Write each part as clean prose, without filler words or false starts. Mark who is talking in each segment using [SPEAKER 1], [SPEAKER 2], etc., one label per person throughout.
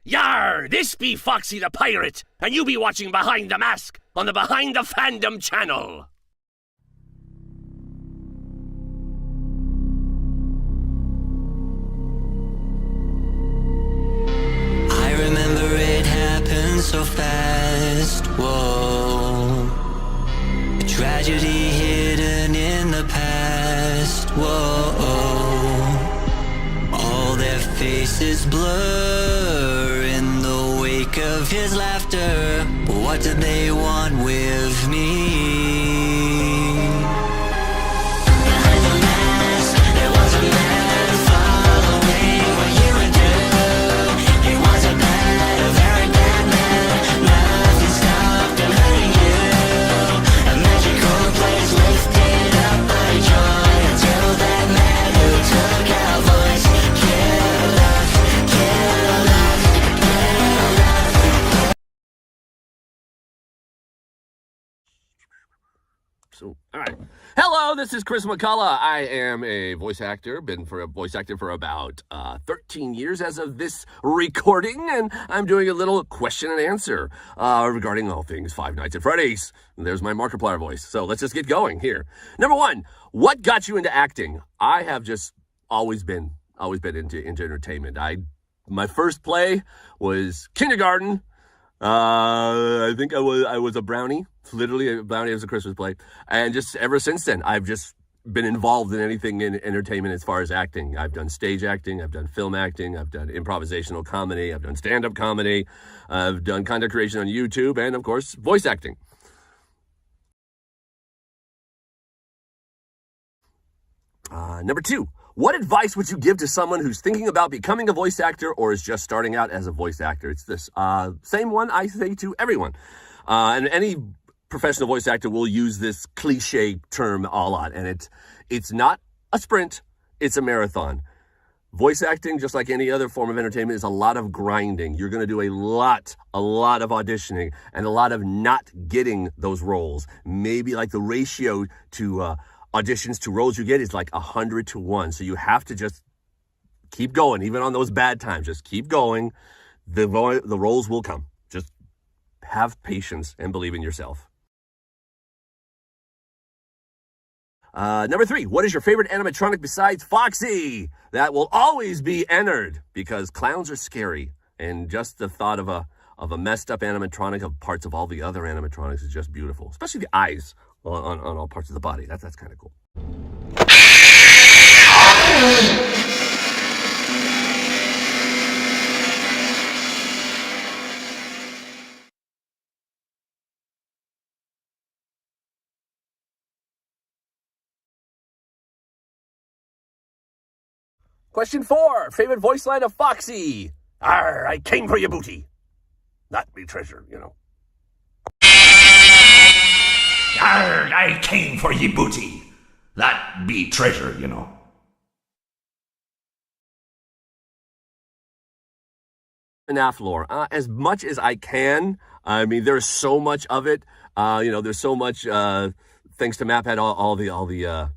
[SPEAKER 1] Yar, this be Foxy the Pirate, and you be watching Behind the Mask on the Behind the Fandom channel.
[SPEAKER 2] I remember it happened so fast, whoa. A tragedy hidden in the past, whoa. All their faces blur in the wake of his laughter. What did they want with me? Behind the mask, there was a man following what you would do. He was a bad, a very bad man. Nothing stopped him hurting you. A magical place lifted up by joy until that man who took our voice killed us, killed us, killed us.
[SPEAKER 1] So, all right. Hello, this is Chris McCullough. I am a voice actor, been for a voice actor for about 13 years as of this recording, and I'm doing a little question and answer regarding all things Five Nights at Freddy's. There's my Markiplier voice. So let's just get going here. Number one, what got you into acting? I have just always been into entertainment. My first play was kindergarten. I think I was a brownie. Literally a brownie. It was a Christmas play. And just ever since then, I've just been involved in anything in entertainment as far as acting. I've done stage acting. I've done film acting. I've done improvisational comedy. I've done stand-up comedy. I've done content creation on YouTube. And, of course, voice acting. Number two, what advice would you give to someone who's thinking about becoming a voice actor or is just starting out as a voice actor? It's this same one I say to everyone. And any professional voice actor will use this cliche term a lot. And it's not a sprint, it's a marathon. Voice acting, just like any other form of entertainment, is a lot of grinding. You're going to do a lot of auditioning and a lot of not getting those roles. Maybe like the ratio to auditions to roles you get is like 100 to 1. So you have to just keep going, even on those bad times. Just keep going. The roles will come. Just have patience and believe in yourself. Number three, what is your favorite animatronic besides Foxy? That will always be Ennard, because clowns are scary. And just the thought of a messed up animatronic of parts of all the other animatronics is just beautiful, especially the eyes on all parts of the body. That's kind of cool. Question 4, favorite voice line of Foxy. Arr, I came for your booty. Not be treasure, you know.
[SPEAKER 3] Arr, I came for ye booty. That be treasure, you know.
[SPEAKER 1] Fnaf lore, as much as I can. I mean, there's so much of it. There's so much, thanks to Map had all the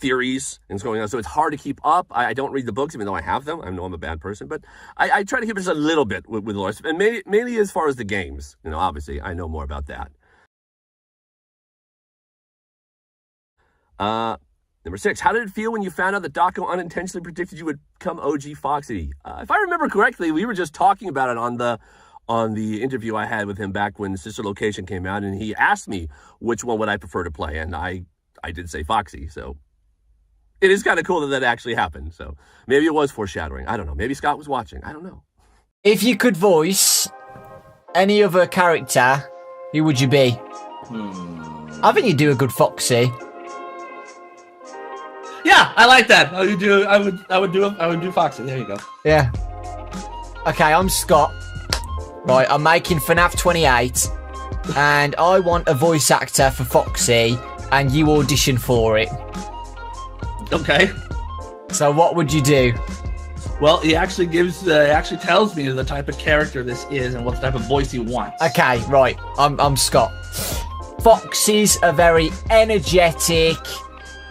[SPEAKER 1] theories and what's going on. So it's hard to keep up. I don't read the books, even though I have them. I know I'm a bad person, but I try to keep it just a little bit with lore. And mainly as far as the games. Obviously, I know more about that. Number 6, how did it feel when you found out that Daco unintentionally predicted you would become OG Foxy? If I remember correctly, we were just talking about it on the interview I had with him back when Sister Location came out, and he asked me which one would I prefer to play, and I did say Foxy, so it is kind of cool that actually happened. So maybe it was foreshadowing. I don't know. Maybe Scott was watching. I don't know.
[SPEAKER 4] If you could voice any other character, who would you be? I think you'd do a good Foxy.
[SPEAKER 5] Yeah, I like that. I would do Foxy. There you go.
[SPEAKER 4] Yeah. Okay, I'm Scott. Right, I'm making FNAF 28, and I want a voice actor for Foxy, and you audition for it.
[SPEAKER 5] Okay.
[SPEAKER 4] So what would you do?
[SPEAKER 5] Well, he actually tells me the type of character this is and what type of voice he wants.
[SPEAKER 4] Okay, right. I'm Scott. Foxy's a very energetic,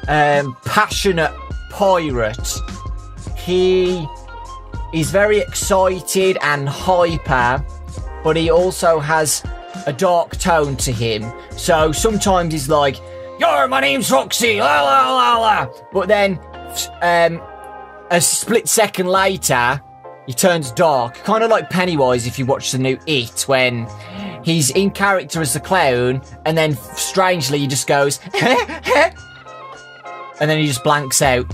[SPEAKER 4] passionate pirate. He he's very excited and hyper, but he also has a dark tone to him. So sometimes he's like, "Yo, my name's Foxy, la la la la," but then a split second later, he turns dark, kind of like Pennywise if you watch the new It, when he's in character as the clown, and then strangely he just goes, and then he just blanks out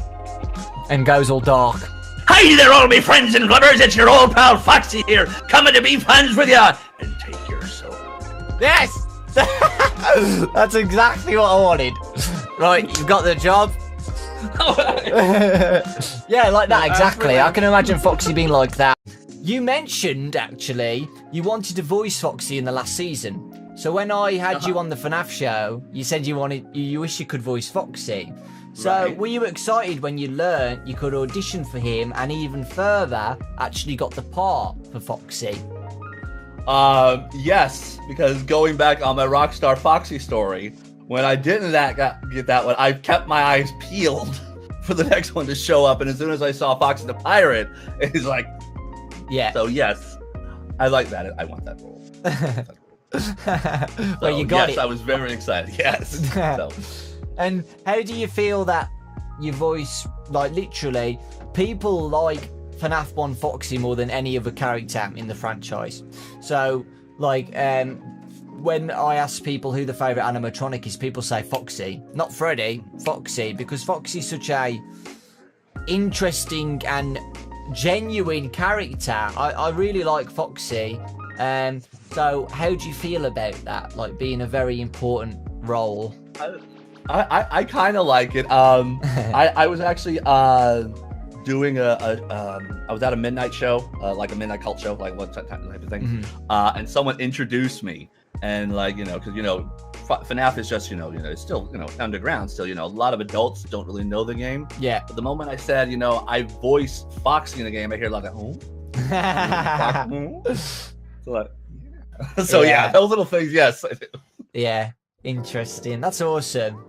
[SPEAKER 4] and goes all dark.
[SPEAKER 3] Hi there, all my friends and lovers. It's your old pal Foxy here, coming to be friends with ya and take your soul.
[SPEAKER 4] Yes! That's exactly what I wanted. Right, you've got the job. Yeah, like that, exactly. I can imagine Foxy being like that. You mentioned, actually, you wanted to voice Foxy in the last season. So when I had you on the Fnaf show, you said you wish you could voice Foxy. So were you excited when you learnt you could audition for him and even further actually got the part for Foxy?
[SPEAKER 5] Yes, because going back on my Rockstar Foxy story, when I didn't get that one, I kept my eyes peeled for the next one to show up, and as soon as I saw Foxy the Pirate, it's like,
[SPEAKER 4] yeah.
[SPEAKER 5] So yes, I like that. I want that role.
[SPEAKER 4] Well, you got it.
[SPEAKER 5] Yes, I was very excited. Yes. So.
[SPEAKER 4] And how do you feel that your voice, like literally, people like FNAF 1 Foxy more than any other character in the franchise? So, like, when I ask people who the favourite animatronic is, people say Foxy. Not Freddy, Foxy, because Foxy's such a interesting and genuine character. I really like Foxy. So how do you feel about that, like being a very important role?
[SPEAKER 5] I kind of like it. I was actually doing I was at a midnight show, like a midnight cult show, like what type of thing. And someone introduced me, and like, because FNAF is just it's still underground still. A lot of adults don't really know the game.
[SPEAKER 4] Yeah.
[SPEAKER 5] But the moment I said I voice Foxy in the game, I hear like So yeah, those little things. Yes.
[SPEAKER 4] Yeah. Interesting. That's awesome.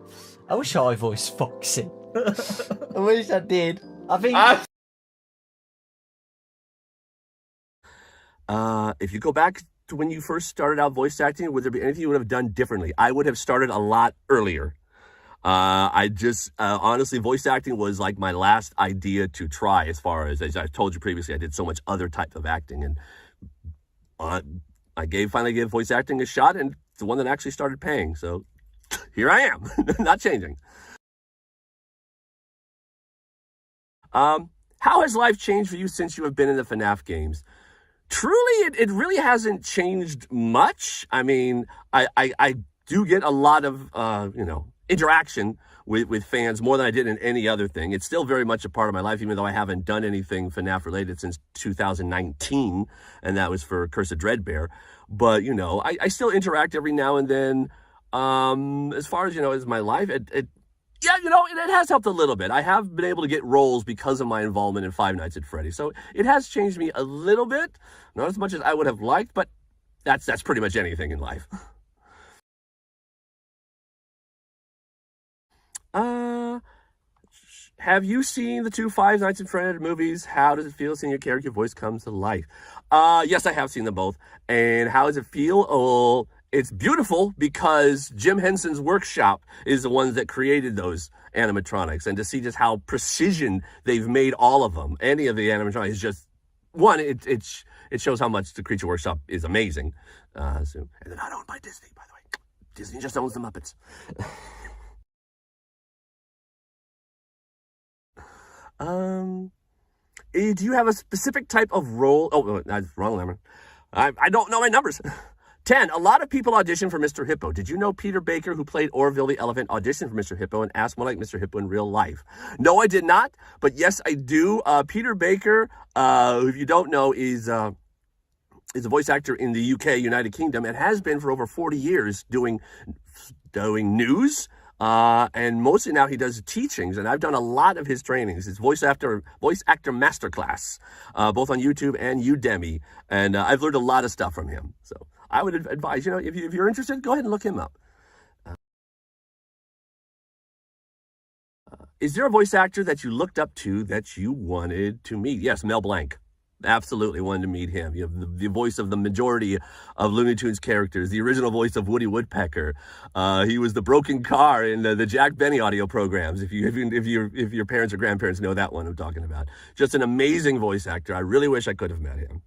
[SPEAKER 4] I wish I voiced Foxy. I wish I did. I think.
[SPEAKER 1] If you go back to when you first started out voice acting, would there be anything you would have done differently? I would have started a lot earlier. I just honestly, voice acting was like my last idea to try. As I told you previously, I did so much other type of acting, and I finally gave voice acting a shot, and it's the one that actually started paying. So here I am, not changing. How has life changed for you since you have been in the FNAF games? Truly, it really hasn't changed much. I mean, I do get a lot of, interaction with fans more than I did in any other thing. It's still very much a part of my life, even though I haven't done anything FNAF related since 2019, and that was for Curse of Fredbear. But, I still interact every now and then. As far as, as my life, it has helped a little bit. I have been able to get roles because of my involvement in Five Nights at Freddy's. So it has changed me a little bit. Not as much as I would have liked, but that's pretty much anything in life. Have you seen the two Five Nights at Freddy's movies? How does it feel seeing your character voice comes to life? Yes, I have seen them both. And how does it feel? Oh, it's beautiful because Jim Henson's workshop is the ones that created those animatronics, and to see just how precision they've made all of them, any of the animatronics, is just one. It shows how much the Creature Workshop is amazing. And they're not owned by Disney, by the way. Disney just owns the Muppets. Do you have a specific type of role? Oh, that's wrong number. I don't know my numbers. 10. A lot of people audition for Mr. Hippo. Did you know Peter Baker, who played Orville the Elephant, auditioned for Mr. Hippo and asked more like Mr. Hippo in real life? No, I did not. But yes, I do. Peter Baker, who, if you don't know, is a voice actor in the UK, United Kingdom, and has been for over 40 years doing news. And mostly now he does teachings, and I've done a lot of his trainings. His voice actor masterclass, both on YouTube and Udemy, and I've learned a lot of stuff from him. So I would advise, if you're interested, go ahead and look him up. Is there a voice actor that you looked up to that you wanted to meet? Yes, Mel Blanc. Absolutely wanted to meet him. You have the voice of the majority of Looney Tunes characters, the original voice of Woody Woodpecker. He was the broken car in the Jack Benny audio programs. If your parents or grandparents know that one I'm talking about. Just an amazing voice actor. I really wish I could have met him.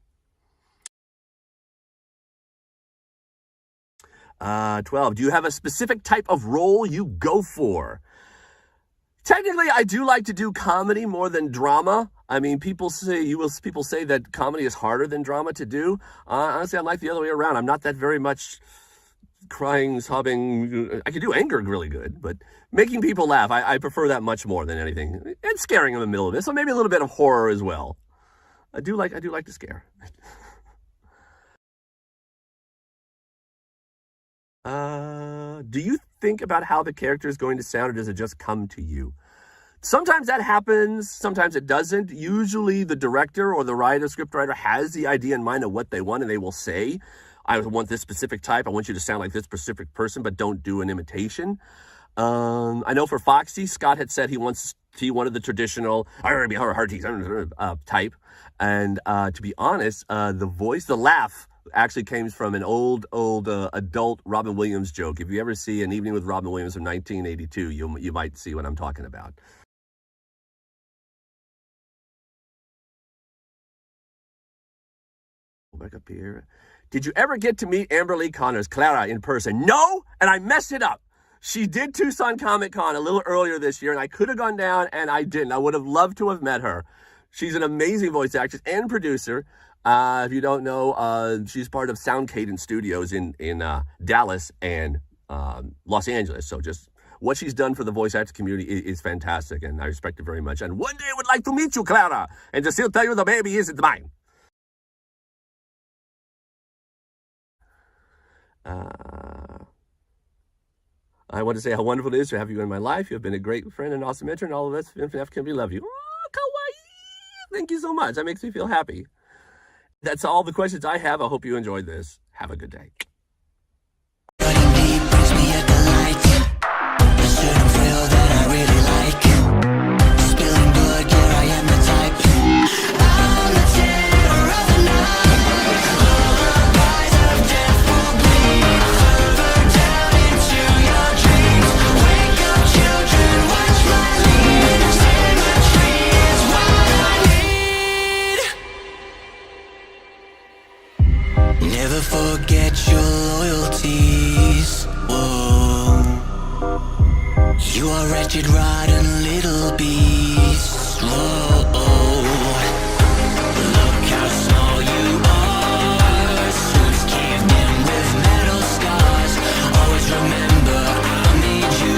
[SPEAKER 1] 12. Do you have a specific type of role you go for? Technically, I do like to do comedy more than drama. I mean, people say that comedy is harder than drama to do. Honestly, I like the other way around. I'm not that very much crying, sobbing. I can do anger really good, but making people laugh, I prefer that much more than anything. And scaring them in the middle of it, so maybe a little bit of horror as well. I do like to scare. Do you think about how the character is going to sound, or does it just come to you? Sometimes that happens, sometimes it doesn't. Usually the director or the writer, scriptwriter has the idea in mind of what they want, and they will say, I want this specific type, I want you to sound like this specific person, but don't do an imitation. I know for Foxy, Scott had said he wanted the traditional type. And to be honest, the laugh actually came from an old adult Robin Williams joke. If you ever see An Evening with Robin Williams from 1982, you might see what I'm talking about. Back up here. Did you ever get to meet Amber Lee Connors, Clara, in person? No, and I messed it up. She did Tucson Comic Con a little earlier this year, and I could have gone down, and I didn't. I would have loved to have met her. She's an amazing voice actress and producer. If you don't know, she's part of Sound Cadence Studios in Dallas and Los Angeles. So just what she's done for the voice actor community is fantastic, and I respect her very much. And one day I would like to meet you, Clara, and to still tell you the baby isn't mine. I want to say how wonderful it is to have you in my life. You have been a great friend and awesome mentor, and all of us in Fnaf can love you. Oh, kawaii! Thank you so much. That makes me feel happy. That's all the questions I have. I hope you enjoyed this. Have a good day.
[SPEAKER 2] Never forget your loyalties. Whoa. You are wretched, rotten little beast. Whoa. Look how small you are. Suits caved in with metal scars. Always remember I made you.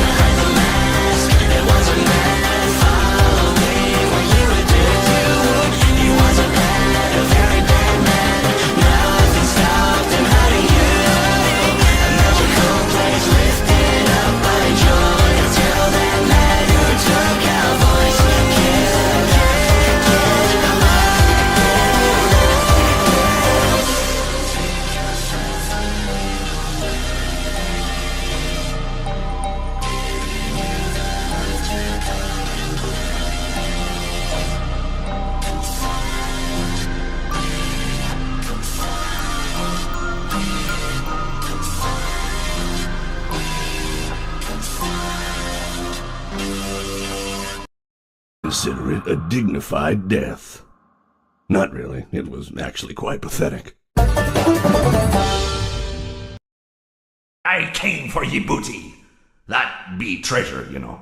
[SPEAKER 2] Behind the mask, there was a man following what you would do. He was a bad, a very bad man. Nothing stopped him hurting you. A magical place lifted up by joy until that man who took our voice killed
[SPEAKER 6] Consider it a dignified death. Not really. It was actually quite pathetic.
[SPEAKER 3] I came for ye booty. That be treasure, you know.